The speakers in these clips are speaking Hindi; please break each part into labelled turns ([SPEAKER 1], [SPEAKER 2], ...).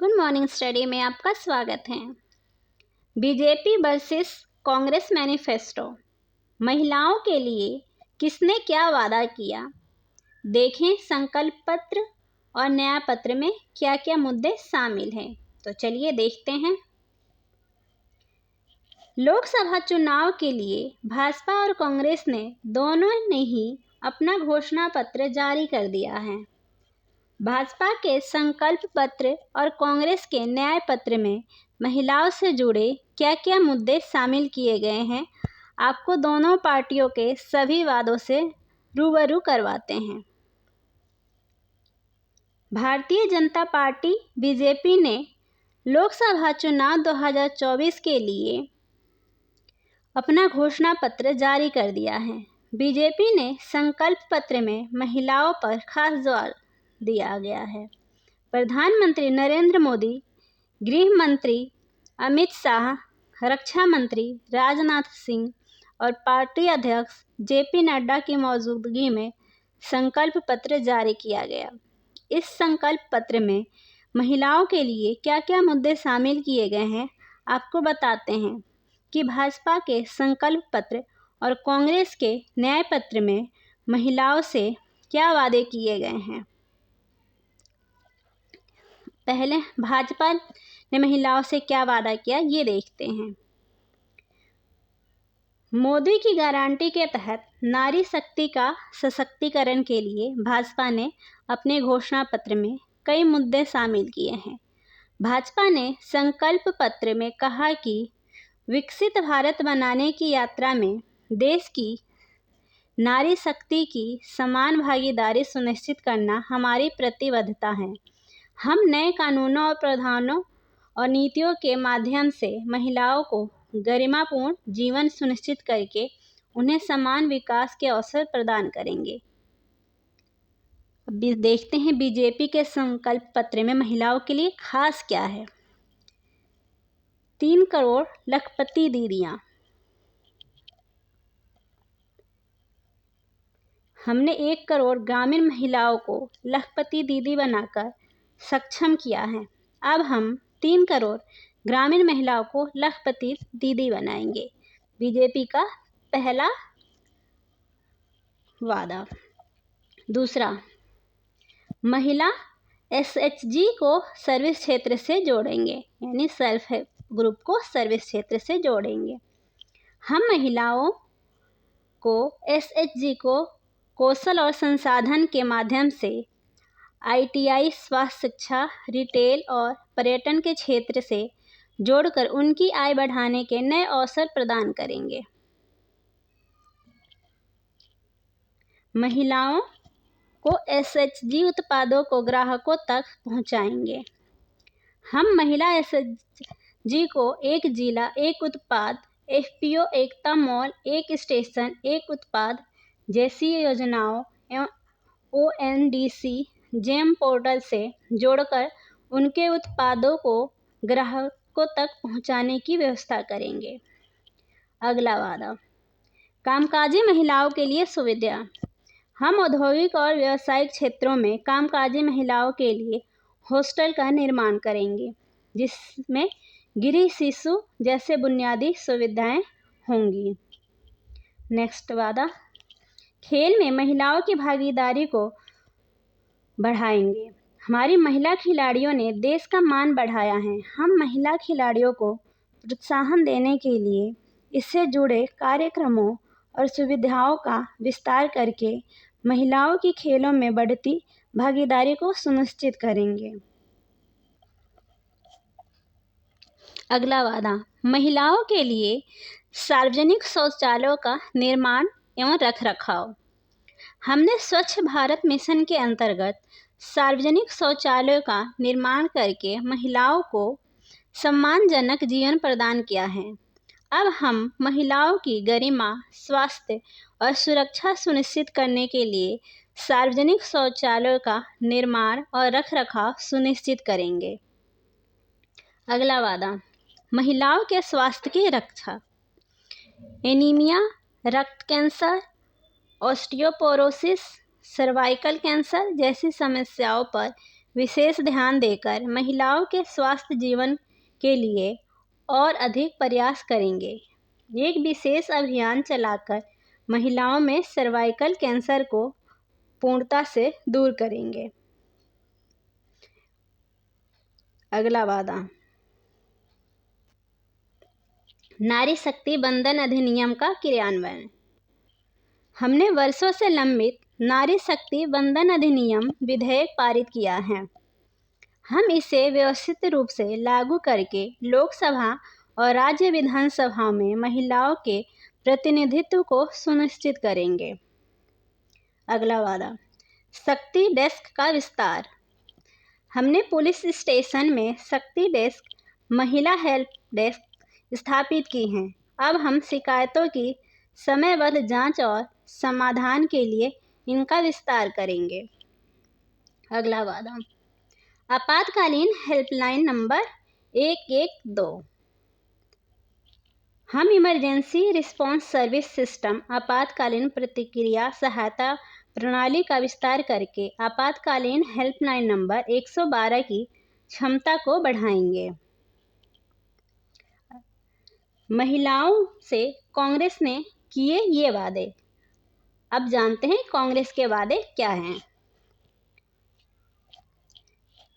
[SPEAKER 1] गुड मॉर्निंग स्टडी में आपका स्वागत है। BJP versus Congress manifesto. महिलाओं के लिए किसने क्या वादा किया? देखें संकल्प पत्र और न्याय पत्र में क्या क्या मुद्दे शामिल हैं। तो चलिए देखते हैं। लोकसभा चुनाव के लिए भाजपा और कांग्रेस ने दोनों ने ही अपना घोषणा पत्र जारी कर दिया है। भाजपा के संकल्प पत्र और कांग्रेस के न्याय पत्र में महिलाओं से जुड़े क्या क्या मुद्दे शामिल किए गए हैं, आपको दोनों पार्टियों के सभी वादों से रूबरू करवाते हैं। भारतीय जनता पार्टी बीजेपी ने लोकसभा चुनाव 2024 के लिए अपना घोषणा पत्र जारी कर दिया है। बीजेपी ने संकल्प पत्र में महिलाओं पर खास जोर दिया गया है। प्रधानमंत्री नरेंद्र मोदी, गृह मंत्री अमित शाह, रक्षा मंत्री राजनाथ सिंह और पार्टी अध्यक्ष जेपी नड्डा की मौजूदगी में संकल्प पत्र जारी किया गया। इस संकल्प पत्र में महिलाओं के लिए क्या क्या मुद्दे शामिल किए गए हैं, आपको बताते हैं कि भाजपा के संकल्प पत्र और कांग्रेस के न्याय पत्र में महिलाओं से क्या वादे किए गए हैं। पहले भाजपा ने महिलाओं से क्या वादा किया, ये देखते हैं। मोदी की गारंटी के तहत नारी शक्ति का सशक्तिकरण के लिए भाजपा ने अपने घोषणा पत्र में कई मुद्दे शामिल किए हैं। भाजपा ने संकल्प पत्र में कहा कि विकसित भारत बनाने की यात्रा में देश की नारी शक्ति की समान भागीदारी सुनिश्चित करना हमारी प्रतिबद्धता है। हम नए कानूनों और प्रावधानों और नीतियों के माध्यम से महिलाओं को गरिमापूर्ण जीवन सुनिश्चित करके उन्हें समान विकास के अवसर प्रदान करेंगे। अब देखते हैं बीजेपी के संकल्प पत्र में महिलाओं के लिए खास क्या है। 3 करोड़ लखपति दीदियां। हमने 1 करोड़ ग्रामीण महिलाओं को लखपति दीदी बनाकर सक्षम किया है। अब हम 3 करोड़ ग्रामीण महिलाओं को लखपति दीदी बनाएंगे। बीजेपी का पहला वादा। दूसरा, महिला एसएचजी को सर्विस क्षेत्र से जोड़ेंगे, यानी सेल्फ हेल्प ग्रुप को सर्विस क्षेत्र से जोड़ेंगे। हम महिलाओं को एसएचजी को कौशल और संसाधन के माध्यम से आईटीआई, स्वास्थ्य, शिक्षा, रिटेल और पर्यटन के क्षेत्र से जोड़कर उनकी आय बढ़ाने के नए अवसर प्रदान करेंगे। महिलाओं को एसएचजी उत्पादों को ग्राहकों तक पहुंचाएंगे। हम महिला एसएचजी को एक जिला एक उत्पाद, एफपीओ एकता मॉल एक स्टेशन एक उत्पाद जैसी योजनाओं एवं ओएनडीसी जेम पोर्टल से जोड़कर उनके उत्पादों को ग्राहकों तक पहुंचाने की व्यवस्था करेंगे। अगला वादा, कामकाजी महिलाओं के लिए सुविधा। हम औद्योगिक और व्यावसायिक क्षेत्रों में कामकाजी महिलाओं के लिए हॉस्टल का निर्माण करेंगे, जिसमें गृह शिशु जैसे बुनियादी सुविधाएं होंगी। नेक्स्ट वादा, खेल में महिलाओं की भागीदारी को बढ़ाएंगे। हमारी महिला खिलाड़ियों ने देश का मान बढ़ाया है। हम महिला खिलाड़ियों को प्रोत्साहन देने के लिए इससे जुड़े कार्यक्रमों और सुविधाओं का विस्तार करके महिलाओं की खेलों में बढ़ती भागीदारी को सुनिश्चित करेंगे। अगला वादा, महिलाओं के लिए सार्वजनिक शौचालयों का निर्माण एवं रखरखाव। हमने स्वच्छ भारत मिशन के अंतर्गत सार्वजनिक शौचालयों का निर्माण करके महिलाओं को सम्मानजनक जीवन प्रदान किया है। अब हम महिलाओं की गरिमा, स्वास्थ्य और सुरक्षा सुनिश्चित करने के लिए सार्वजनिक शौचालयों का निर्माण और रखरखाव सुनिश्चित करेंगे। अगला वादा, महिलाओं के स्वास्थ्य की रक्षा। एनीमिया, रक्त कैंसर, ऑस्टियोपोरोसिस, सर्वाइकल कैंसर जैसी समस्याओं पर विशेष ध्यान देकर महिलाओं के स्वास्थ्य जीवन के लिए और अधिक प्रयास करेंगे। एक विशेष अभियान चलाकर महिलाओं में सर्वाइकल कैंसर को पूर्णता से दूर करेंगे। अगला वादा, नारी शक्ति वंदन अधिनियम का क्रियान्वयन। हमने वर्षों से लंबित नारी शक्ति वंदन अधिनियम विधेयक पारित किया है। हम इसे व्यवस्थित रूप से लागू करके लोकसभा और राज्य विधानसभा में महिलाओं के प्रतिनिधित्व को सुनिश्चित करेंगे। अगला वादा, शक्ति डेस्क का विस्तार। हमने पुलिस स्टेशन में शक्ति डेस्क, महिला हेल्प डेस्क स्थापित की हैं। अब हम शिकायतों की समयबद्ध जांच और समाधान के लिए इनका विस्तार करेंगे। अगला वादा, आपातकालीन हेल्पलाइन नंबर 112। हम इमरजेंसी रिस्पांस सर्विस सिस्टम आपातकालीन प्रतिक्रिया सहायता प्रणाली का विस्तार करके आपातकालीन हेल्पलाइन नंबर 112 की क्षमता को बढ़ाएंगे। महिलाओं से कांग्रेस ने किए ये वादे। अब जानते हैं कांग्रेस के वादे क्या हैं।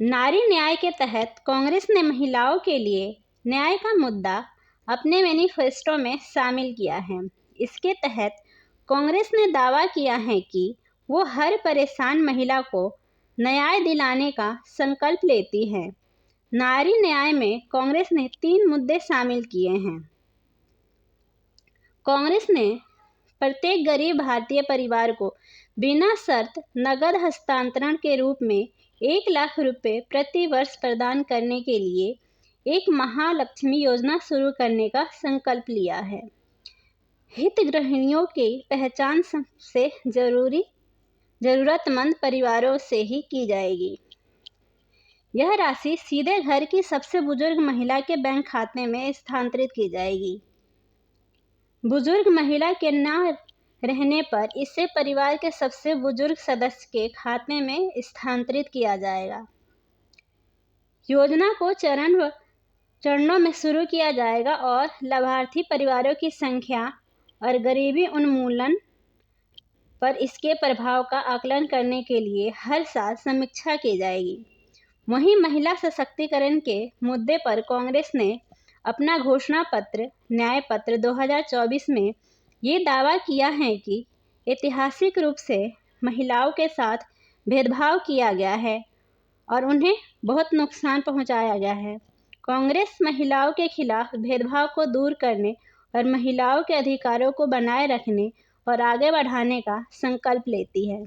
[SPEAKER 1] नारी न्याय के तहत कांग्रेस ने महिलाओं के लिए न्याय का मुद्दा अपने मैनिफेस्टो में शामिल किया है। इसके तहत कांग्रेस ने दावा किया है कि वो हर परेशान महिला को न्याय दिलाने का संकल्प लेती है। नारी न्याय में कांग्रेस ने 3 मुद्दे शामिल किए हैं। कांग्रेस ने प्रत्येक गरीब भारतीय परिवार को बिना शर्त नगद हस्तांतरण के रूप में 1 लाख रुपए प्रति वर्ष प्रदान करने के लिए एक महालक्ष्मी योजना शुरू करने का संकल्प लिया है। हितग्राहियों की पहचान से जरूरतमंद परिवारों से ही की जाएगी। यह राशि सीधे घर की सबसे बुजुर्ग महिला के बैंक खाते में स्थानांतरित की जाएगी। बुजुर्ग महिला के न रहने पर इसे परिवार के सबसे बुजुर्ग सदस्य के खाते में स्थानांतरित किया जाएगा। योजना को चरणों में शुरू किया जाएगा और लाभार्थी परिवारों की संख्या और गरीबी उन्मूलन पर इसके प्रभाव का आकलन करने के लिए हर साल समीक्षा की जाएगी। वहीं महिला सशक्तिकरण के मुद्दे पर कांग्रेस ने अपना घोषणा पत्र न्याय पत्र 2024 में ये दावा किया है कि ऐतिहासिक रूप से महिलाओं के साथ भेदभाव किया गया है और उन्हें बहुत नुकसान पहुंचाया गया है। कांग्रेस महिलाओं के खिलाफ भेदभाव को दूर करने और महिलाओं के अधिकारों को बनाए रखने और आगे बढ़ाने का संकल्प लेती है।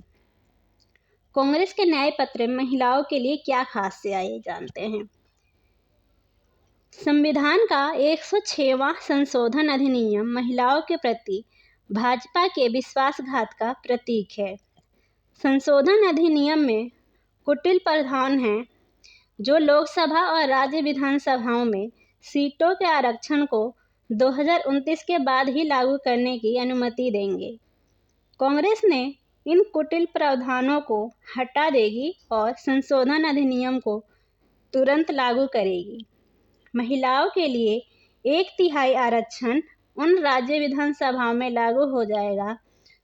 [SPEAKER 1] कांग्रेस के न्याय पत्र में महिलाओं के लिए क्या खास है आइए जानते हैं। संविधान का 106वां संशोधन अधिनियम महिलाओं के प्रति भाजपा के विश्वासघात का प्रतीक है। संशोधन अधिनियम में कुटिल प्रावधान हैं जो लोकसभा और राज्य विधानसभाओं में सीटों के आरक्षण को 2029 के बाद ही लागू करने की अनुमति देंगे। कांग्रेस ने इन कुटिल प्रावधानों को हटा देगी और संशोधन अधिनियम को तुरंत लागू करेगी। महिलाओं के लिए 1/3 आरक्षण उन राज्य विधानसभाओं में लागू हो जाएगा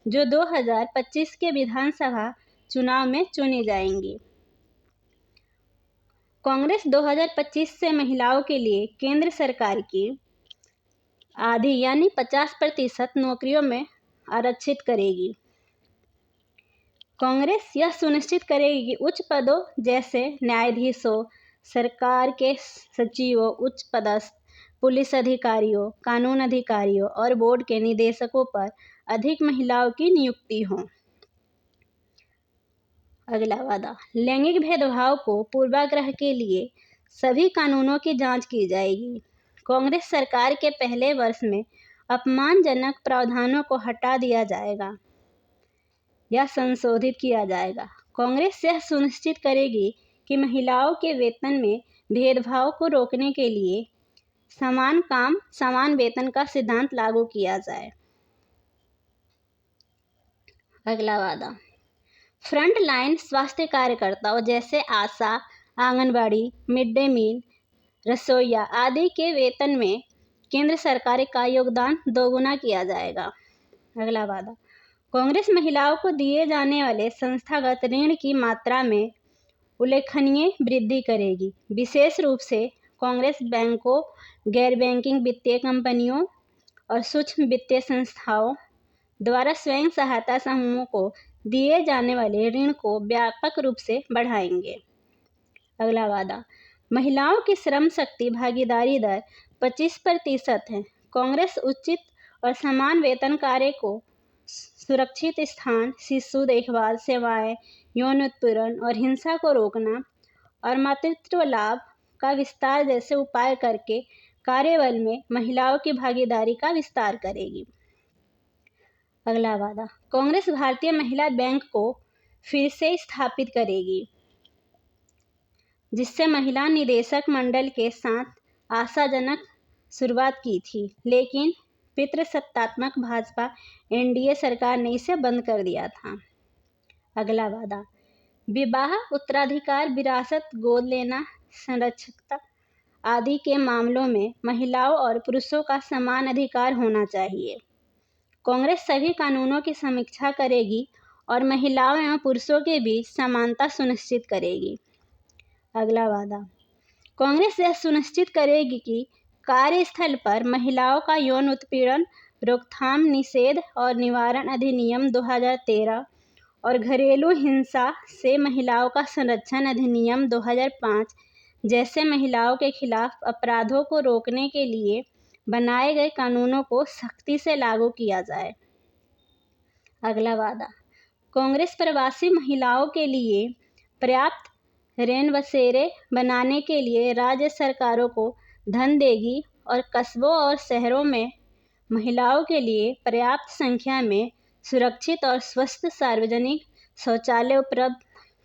[SPEAKER 1] जो 2025 के विधानसभा चुनाव में चुनी जाएंगी। कांग्रेस 2025 से महिलाओं के लिए केंद्र सरकार की आधी यानी 50% नौकरियों में आरक्षित करेगी। कांग्रेस यह सुनिश्चित करेगी कि उच्च पदों जैसे न्यायाधीशों, सरकार के सचिवों, उच्च पदस्थ पुलिस अधिकारियों, कानून अधिकारियों और बोर्ड के निदेशकों पर अधिक महिलाओं की नियुक्ति हो। अगला वादा, लैंगिक भेदभाव को पूर्वाग्रह के लिए सभी कानूनों की जांच की जाएगी। कांग्रेस सरकार के पहले वर्ष में अपमानजनक प्रावधानों को हटा दिया जाएगा या संशोधित किया जाएगा। कांग्रेस यह सुनिश्चित करेगी कि महिलाओं के वेतन में भेदभाव को रोकने के लिए समान काम समान वेतन का सिद्धांत लागू किया जाए। अगला वादा, फ्रंट लाइन स्वास्थ्य कार्यकर्ताओं जैसे आशा, आंगनबाड़ी, मिड डे मील, रसोइया आदि के वेतन में केंद्र सरकार का योगदान दोगुना किया जाएगा। अगला वादा, कांग्रेस महिलाओं को दिए जाने वाले संस्थागत ऋण की मात्रा में उल्लेखनीय वृद्धि करेगी। विशेष रूप से कांग्रेस बैंकों, गैर बैंकिंग वित्तीय कंपनियों और सूक्ष्म वित्तीय संस्थाओं द्वारा स्वयं सहायता समूहों को दिए जाने वाले ऋण को व्यापक रूप से बढ़ाएंगे। अगला वादा, महिलाओं की श्रम शक्ति भागीदारी दर 25% है। कांग्रेस उचित और समान वेतन कार्य को सुरक्षित स्थान, शिशु देखभाल सेवाएं, यौन उत्पीड़न और हिंसा को रोकना और मातृत्व लाभ का विस्तार जैसे उपाय करके कार्यबल में महिलाओं की भागीदारी का विस्तार करेगी। अगला वादा, कांग्रेस भारतीय महिला बैंक को फिर से स्थापित करेगी, जिससे महिला निदेशक मंडल के साथ आशाजनक शुरुआत की थी, लेकिन पितृसत्तात्मक भाजपा एनडीए सरकार ने इसे बंद कर दिया था। अगला वादा, विवाह, उत्तराधिकार, विरासत, गोद लेना, संरक्षकता आदि के मामलों में महिलाओं और पुरुषों का समान अधिकार होना चाहिए। कांग्रेस सभी कानूनों की समीक्षा करेगी और महिलाओं एवं पुरुषों के बीच समानता सुनिश्चित करेगी। अगला वादा, कांग्रेस यह सुनिश्चित करेगी कि कार्यस्थल पर महिलाओं का यौन उत्पीड़न रोकथाम, निषेध और निवारण अधिनियम 2013 और घरेलू हिंसा से महिलाओं का संरक्षण अधिनियम 2005 जैसे महिलाओं के खिलाफ अपराधों को रोकने के लिए बनाए गए कानूनों को सख्ती से लागू किया जाए। अगला वादा, कांग्रेस प्रवासी महिलाओं के लिए पर्याप्त रैन बसेरे बनाने के लिए राज्य सरकारों को धन देगी और कस्बों और शहरों में महिलाओं के लिए पर्याप्त संख्या में सुरक्षित और स्वस्थ सार्वजनिक शौचालय उपलब्ध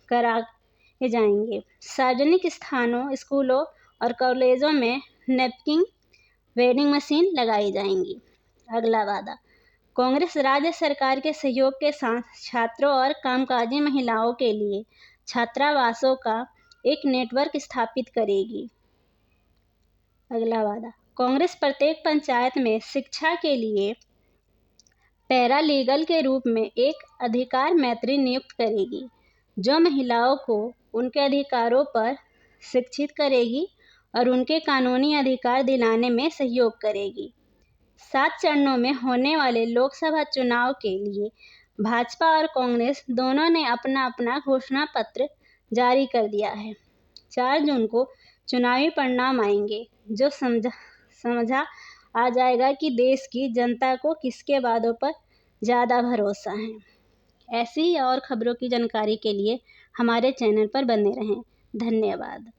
[SPEAKER 1] कराए जाएंगे। सार्वजनिक स्थानों, स्कूलों और कॉलेजों में नैपकिन वेंडिंग मशीन लगाई जाएंगी। अगला वादा, कांग्रेस राज्य सरकार के सहयोग के साथ छात्रों और कामकाजी महिलाओं के लिए छात्रावासों का एक नेटवर्क स्थापित करेगी। अगला वादा, कांग्रेस प्रत्येक पंचायत में शिक्षा के लिए पैरालीगल के रूप में एक अधिकार मैत्री नियुक्त करेगी, जो महिलाओं को उनके अधिकारों पर शिक्षित करेगी और उनके कानूनी अधिकार दिलाने में सहयोग करेगी। 7 चरणों में होने वाले लोकसभा चुनाव के लिए भाजपा और कांग्रेस दोनों ने अपना अपना घोषणा पत्र जारी कर दिया है। 4 जून को चुनावी परिणाम आएंगे, जो समझा आ जाएगा कि देश की जनता को किसके वादों पर ज़्यादा भरोसा है। ऐसी और खबरों की जानकारी के लिए हमारे चैनल पर बने रहें। धन्यवाद।